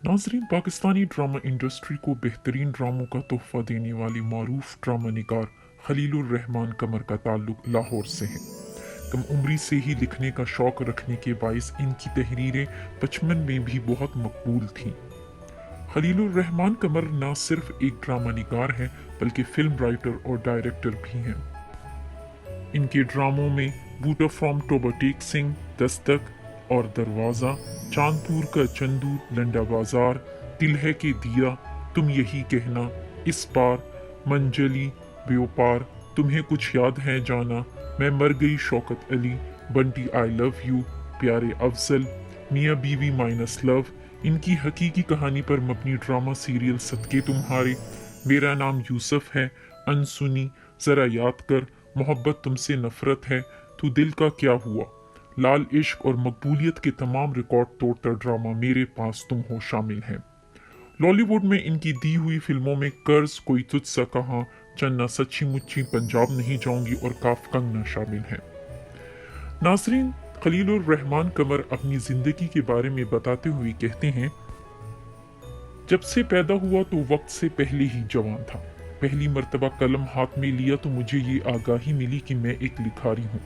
नाजरीन, Pakistani drama industry को बेहतरीन ड्रामों का तोहफा देने वाली मारूफ ड्रामा निगार खलीलुर रहमान कमर का ताल्लुक लाहौर से है। कम उम्री से ही लिखने का शौक रखने के बायस इनकी तहरीरें बचपन में भी बहुत मकबूल थीं। खलीलुर रहमान कमर न सिर्फ एक ड्रामा निगार हैं बल्कि फिल्म राइटर और डायरेक्टर भी हैं। इनके ड्रामों में बूटा from Toba take Singh, Dastak और दरवाज़ा, चांदपुर का चंदू, लंडा बाजार, दिल है के दिया, तुम यही कहना, इस पार, मंजली, बेओपार, तुम्हें कुछ याद है जाना, मैं मर गई Shaukat Ali, Bunty I love you, प्यारे अफजल, मियाँ बीवी माइनस लव, इनकी हकीकी कहानी पर मबनी ड्रामा सीरियल सदके तुम्हारे, मेरा नाम यूसुफ है, अनसुनी, जरा याद कर, मोहब्बत तुमसे नफरत है, तू दिल का क्या हुआ, लाल इश्क और मकबूलियत के तमाम रिकॉर्ड तोड़कर ड्रामा मेरे पास तुम हो शामिल हैं। लॉलीवुड में इनकी दी हुई फिल्मों में कर्ज, कोई तुझसा कहा, चन्ना, सच्ची मुच्ची, पंजाब नहीं जाऊंगी और काफ कंगना शामिल हैं। नाजरीन, खलीलुर रहमान कमर अपनी जिंदगी के बारे में बताते हुए कहते हैं, जब से पैदा हुआ तो वक्त से पहले ही जवान था। पहली मर्तबा कलम हाथ में लिया तो मुझे ये आगाही मिली कि मैं एक लिखारी हूँ।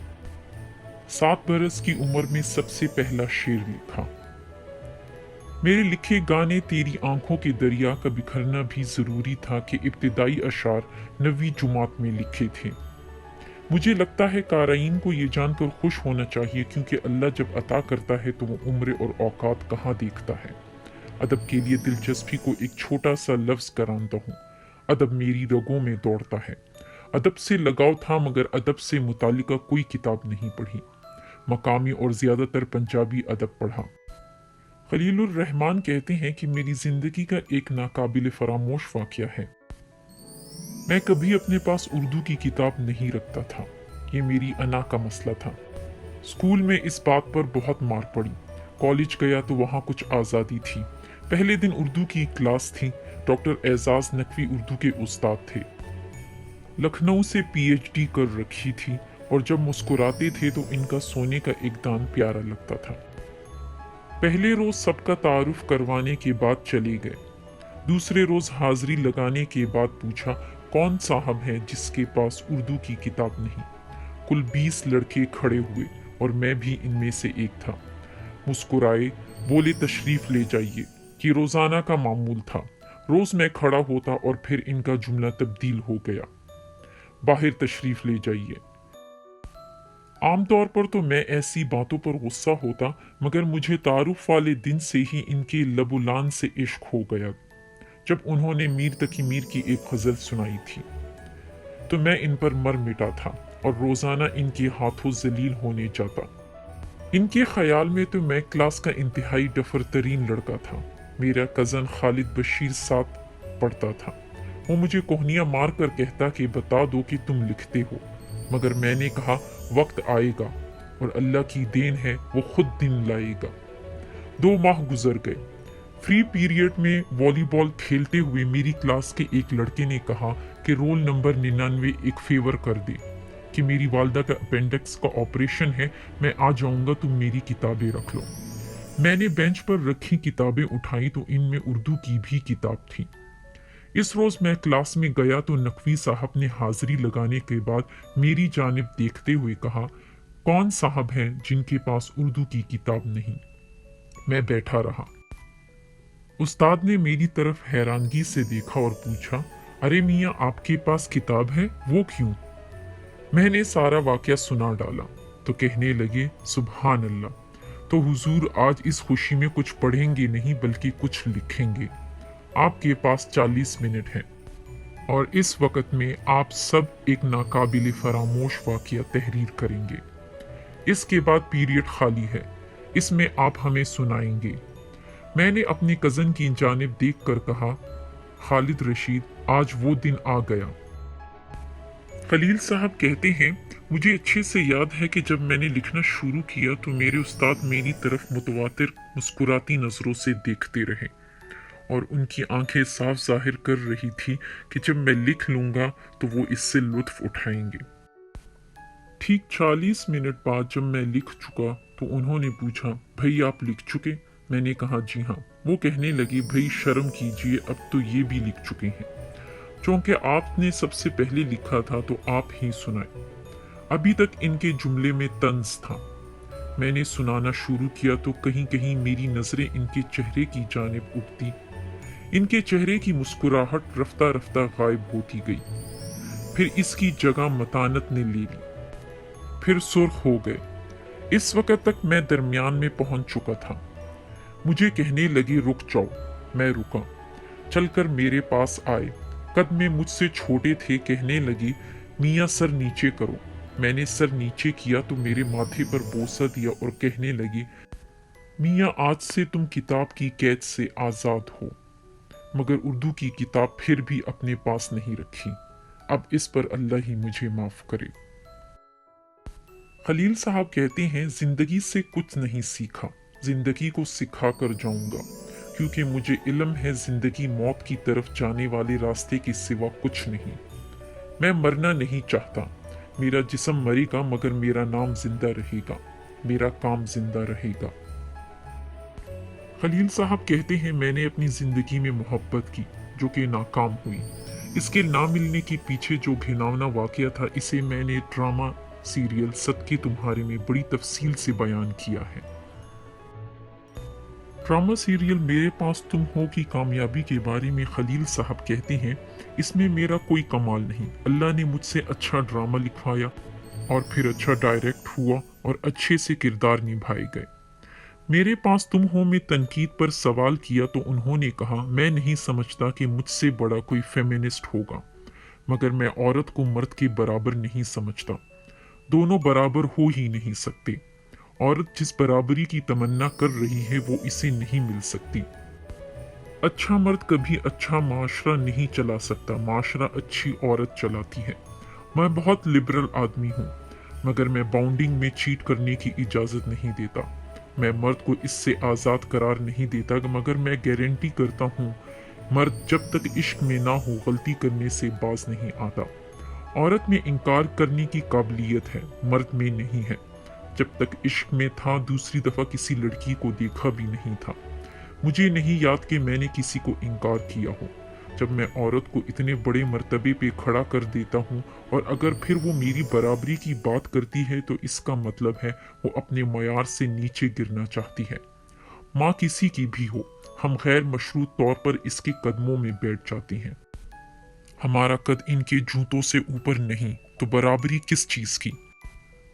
7 बरस की उम्र में सबसे पहला शेर लिखा। मेरे लिखे गाने तेरी आंखों के दरिया का बिखरना भी जरूरी था कि इब्तिदाई अशार 9वीं जुमात में लिखे थे। मुझे लगता है काराइन को ये जानकर खुश होना चाहिए, क्योंकि अल्लाह जब अता करता है तो वो उम्र और औकात कहाँ देखता है। अदब के लिए दिलचस्पी को एक छोटा सा लफ्ज करानता हूँ। अदब मेरी रगों में दौड़ता है। अदब से लगाव था मगर अदब से मुतालिका कोई किताब नहीं पढ़ी। मकामी और ज्यादातर पंजाबी अदब पढ़ा। खलीलुर रहमान कहते हैं कि मेरी जिंदगी का एक नाकाबिल फरामोश वाकया है। मैं कभी अपने पास उर्दू की किताब नहीं रखता था। ये मेरी अना का मसला था। स्कूल में इस बात पर बहुत मार पड़ी। कॉलेज गया तो वहाँ कुछ आज़ादी थी। पहले दिन उर्दू की क्लास थी। डॉक्टर एजाज नकवी उर्दू के उस्ताद थे। लखनऊ से पीएचडी कर रखी थी और जब मुस्कुराते थे तो इनका सोने का एक दान प्यारा लगता था। पहले रोज सबका तारुफ करवाने के बाद चले गए। दूसरे रोज हाजिरी लगाने के बाद पूछा, कौन साहब है जिसके पास उर्दू की किताब नहीं। कुल 20 लड़के खड़े हुए और मैं भी इनमें से एक था। मुस्कुराए, बोले तशरीफ ले जाइए, कि रोजाना का मामूल था। रोज मैं खड़ा होता और फिर इनका जुमला तब्दील हो गया, बाहर तशरीफ ले जाइए। आमतौर पर तो मैं ऐसी बातों पर गुस्सा होता, मगर मुझे तारुफ वाले दिन से ही इनके लबुलान से इश्क हो गया। जब उन्होंने मीर तकी मीर की एक गजल सुनाई थी तो मैं इन पर मर मिटा था और रोजाना इनके हाथों जलील होने जाता। इनके ख्याल में तो मैं क्लास का इंतहाई डफर तरीन लड़का था। मेरा कजन खालिद बशीर साथ पढ़ता था। वो मुझे कोहनियां मार कर कहता कि बता दो कि तुम लिखते हो, मगर मैंने कहा वक्त आएगा और अल्लाह की देन है, वो खुद दिन लाएगा। 2 माह गुजर गए। फ्री पीरियड में वॉलीबॉल खेलते हुए मेरी क्लास के एक लड़के ने कहा कि रोल नंबर 99 एक फेवर कर दे, कि मेरी वालदा का अपेंडिक्स का ऑपरेशन है, मैं आ जाऊंगा, तुम मेरी किताबें रख लो। मैंने बेंच पर रखी किताबें उठाई तो इनमें उर्दू की भी किताब थी। इस रोज मैं क्लास में गया तो नकवी साहब ने हाजिरी लगाने के बाद मेरी जानिब देखते हुए कहा, कौन साहब हैं जिनके पास उर्दू की किताब नहीं। मैं बैठा रहा। उस्ताद ने मेरी तरफ हैरानगी से देखा और पूछा, अरे मियाँ, आपके पास किताब है, वो क्यों? मैंने सारा वाकया सुना डाला तो कहने लगे, सुभान अल्लाह, तो हुजूर आज इस खुशी में कुछ पढ़ेंगे नहीं बल्कि कुछ लिखेंगे। आपके पास 40 मिनट हैं और इस वक्त में आप सब एक नाकाबिल फरामोश वाकया तहरीर करेंगे। इसके बाद पीरियड खाली है, इसमें आप हमें सुनाएंगे। मैंने अपने कज़न की जानिब देख कर कहा, खालिद रशीद, आज वो दिन आ गया। खलील साहब कहते हैं, मुझे अच्छे से याद है कि जब मैंने लिखना शुरू किया तो मेरे उस्ताद मेरी तरफ मुतवातिर मुस्कुराती नजरों से देखते रहे और उनकी आंखें साफ जाहिर कर रही थी कि जब मैं लिख लूंगा तो वो इससे लुत्फ उठाएंगे। ठीक 40 मिनट बाद जब मैं लिख चुका तो उन्होंने पूछा, भाई आप लिख चुके? मैंने कहा, जी हाँ। वो कहने लगी, भाई शर्म कीजिए, अब तो ये भी लिख चुके हैं। चूंकि आपने सबसे पहले लिखा था तो आप ही सुनाए। अभी तक इनके जुमले में तंज था। मैंने सुनाना शुरू किया तो कहीं कहीं मेरी नजरें इनके चेहरे की जानिब उठती। इनके चेहरे की मुस्कुराहट रफ्ता रफ्ता गायब होती गई। फिर इसकी जगह मतानत ने ले ली। फिर सुर्ख हो गए। इस वक्त तक मैं दरमियान में पहुंच चुका था। मुझे कहने लगी, रुक जाओ। मैं रुका। चलकर मेरे पास आए। कद में मुझसे छोटे थे। कहने लगी, मियाँ सर नीचे करो। मैंने सर नीचे किया तो मेरे माथे पर बोसा दिया और कहने लगी, मियाँ आज से तुम किताब की कैद से आज़ाद हो। मगर उर्दू की किताब फिर भी अपने पास नहीं रखी। अब इस पर अल्लाह ही मुझे माफ करे। खलील साहब कहते हैं, जिंदगी से कुछ नहीं सीखा, जिंदगी को सिखा कर जाऊंगा, क्योंकि मुझे इल्म है जिंदगी मौत की तरफ जाने वाले रास्ते के सिवा कुछ नहीं। मैं मरना नहीं चाहता। मेरा जिस्म मरेगा मगर मेरा नाम जिंदा रहेगा, मेरा काम जिंदा रहेगा। खलील साहब कहते हैं, मैंने अपनी जिंदगी में मोहब्बत की जो कि नाकाम हुई। इसके ना मिलने के पीछे जो घिनौना वाकया था, इसे मैंने ड्रामा सीरियल सदके तुम्हारे में बड़ी तफसील से बयान किया है। ड्रामा सीरियल मेरे पास तुम हो की कामयाबी के बारे में खलील साहब कहते हैं, इसमें मेरा कोई कमाल नहीं। अल्लाह ने मुझसे अच्छा ड्रामा लिखवाया और फिर अच्छा डायरेक्ट हुआ और अच्छे से किरदार निभाए गए। मेरे पास तुम हो में तनकीद पर सवाल किया तो उन्होंने कहा, मैं नहीं समझता कि मुझसे बड़ा कोई फेमिनिस्ट होगा, मगर मैं औरत को मर्द के बराबर नहीं समझता। दोनों बराबर हो ही नहीं सकते। औरत जिस बराबरी की तमन्ना कर रही है वो इसे नहीं मिल सकती। अच्छा मर्द कभी अच्छा माशरा नहीं चला सकता, माशरा अच्छी औरत चलाती है। मैं बहुत लिबरल आदमी हूँ, मगर मैं बाउंडिंग में चीट करने की इजाज़त नहीं देता। मैं मर्द को इससे आज़ाद करार नहीं देता, मगर मैं गारंटी करता हूँ मर्द जब तक इश्क में ना हो गलती करने से बाज नहीं आता। औरत में इनकार करने की काबिलियत है, मर्द में नहीं है। जब तक इश्क में था दूसरी दफ़ा किसी लड़की को देखा भी नहीं था। मुझे नहीं याद कि मैंने किसी को इनकार किया हो। जब मैं औरत को इतने बड़े मर्तबे पे खड़ा कर देता हूँ और अगर फिर वो मेरी बराबरी की बात करती है तो इसका मतलब है वो अपने मयार से नीचे गिरना चाहती है। माँ किसी की भी हो, हम गैर मशरूत तौर पर इसके कदमों में बैठ जाते हैं। हमारा कद इनके जूतों से ऊपर नहीं, तो बराबरी किस चीज़ की।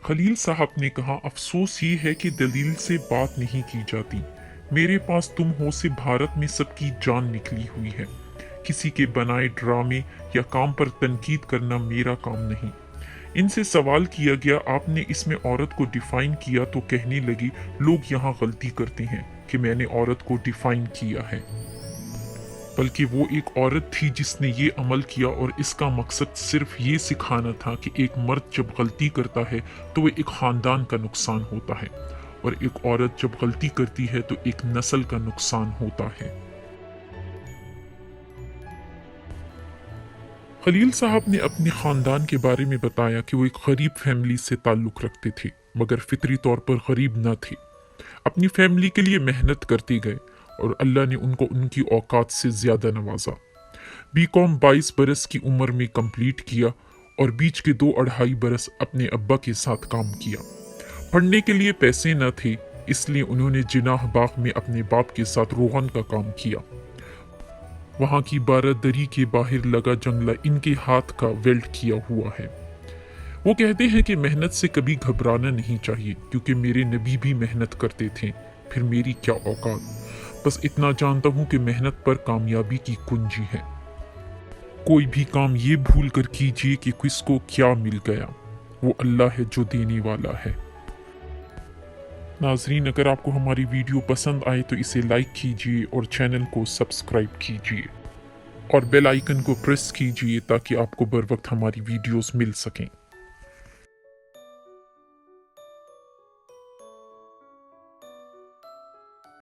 खलील साहब ने कहा, अफसोस ये है कि दलील से बात नहीं की जाती। मेरे पास तुम हो से भारत में सबकी जान निकली हुई है। किसी के बनाए ड्रामे या काम पर तनकीद करना मेरा काम नहीं। इनसे सवाल किया गया, आपने इसमें औरत को डिफाइन किया, तो कहने लगी, लोग यहाँ गलती करते हैं कि मैंने औरत को डिफाइन किया है, बल्कि वो एक औरत थी जिसने ये अमल किया और इसका मकसद सिर्फ ये सिखाना था कि एक मर्द जब गलती करता है तो वो एक खानदान का नुकसान होता है और एक औरत जब गलती करती है तो एक नस्ल का नुकसान होता है। खलील साहब ने अपने खानदान के बारे में बताया कि वो एक गरीब फैमिली से ताल्लुक़ रखते थे, मगर फितरी तौर पर गरीब न थे। अपनी फैमिली के लिए मेहनत करते गए और अल्लाह ने उनको उनकी औकात से ज़्यादा नवाजा। बीकॉम 22 बरस की उम्र में कंप्लीट किया और बीच के 2-2.5 बरस अपने अब्बा के साथ काम किया। पढ़ने के लिए पैसे न थे, इसलिए उन्होंने जिनाह बाग में अपने बाप के साथ रोगन का काम किया। वहाँ की बारादरी के बाहर लगा जंगला इनके हाथ का वेल्ड किया हुआ है। वो कहते हैं कि मेहनत से कभी घबराना नहीं चाहिए, क्योंकि मेरे नबी भी मेहनत करते थे, फिर मेरी क्या औकात। बस इतना जानता हूँ कि मेहनत पर कामयाबी की कुंजी है। कोई भी काम ये भूल कर कीजिए कि किसको क्या मिल गया, वो अल्लाह है जो देने वाला है। नाजरीन, अगर आपको हमारी वीडियो पसंद आए तो इसे लाइक कीजिए और चैनल को सब्सक्राइब कीजिए और बेल आइकन को प्रेस कीजिए ताकि आपको बर वक्त हमारी वीडियोस मिल सकें।